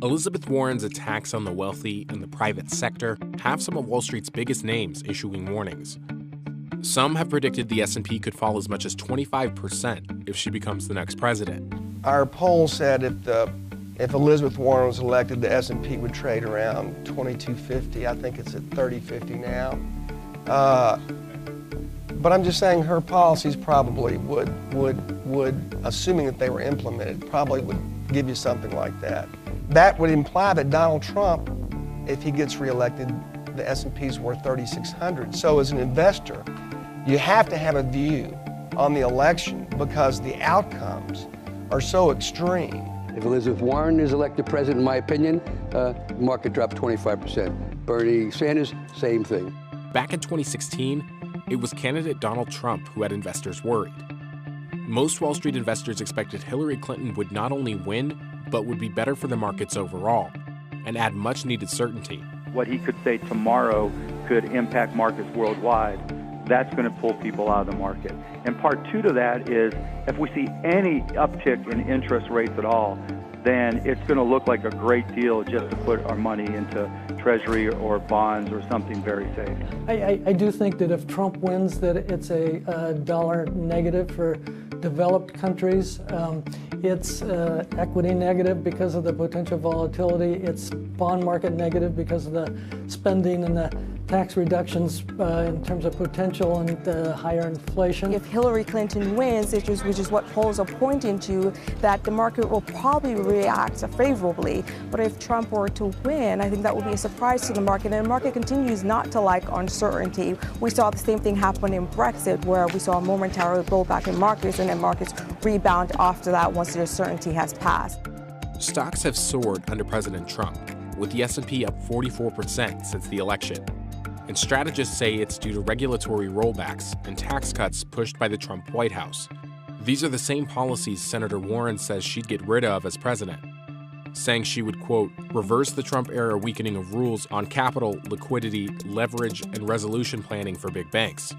Elizabeth Warren's attacks on the wealthy and the private sector have some of Wall Street's biggest names issuing warnings. Some have predicted the S&P could fall as much as 25% if she becomes the next president. Our poll said if Elizabeth Warren was elected, the S&P would trade around 2250. I think it's at 3050 now. But I'm just saying her policies probably would, assuming that they were implemented, probably would give you something like that. That would imply that Donald Trump, if he gets reelected, the S&P is worth 3,600. So as an investor, you have to have a view on the election because the outcomes are so extreme. If Elizabeth Warren is elected president, in my opinion, the market dropped 25%. Bernie Sanders, same thing. Back in 2016, it was candidate Donald Trump who had investors worried. Most Wall Street investors expected Hillary Clinton would not only win, but would be better for the markets overall and add much-needed certainty. What he could say tomorrow could impact markets worldwide. That's going to pull people out of the market. And part two to that is if we see any uptick in interest rates at all, then it's going to look like a great deal just to put our money into Treasury or bonds or something very safe. I do think that if Trump wins, that it's a dollar negative for developed countries. It's equity negative because of the potential volatility. It's bond market negative because of the spending and the tax reductions in terms of potential and higher inflation. If Hillary Clinton wins, which is what polls are pointing to, that the market will probably react favorably. But if Trump were to win, I think that would be a surprise to the market. And the market continues not to like uncertainty. We saw the same thing happen in Brexit, where we saw a momentary blowback in markets, and then markets rebound after that once the uncertainty has passed. Stocks have soared under President Trump, with the S&P up 44% since the election. And strategists say it's due to regulatory rollbacks and tax cuts pushed by the Trump White House. These are the same policies Senator Warren says she'd get rid of as president, saying she would, quote, reverse the Trump-era weakening of rules on capital, liquidity, leverage, and resolution planning for big banks.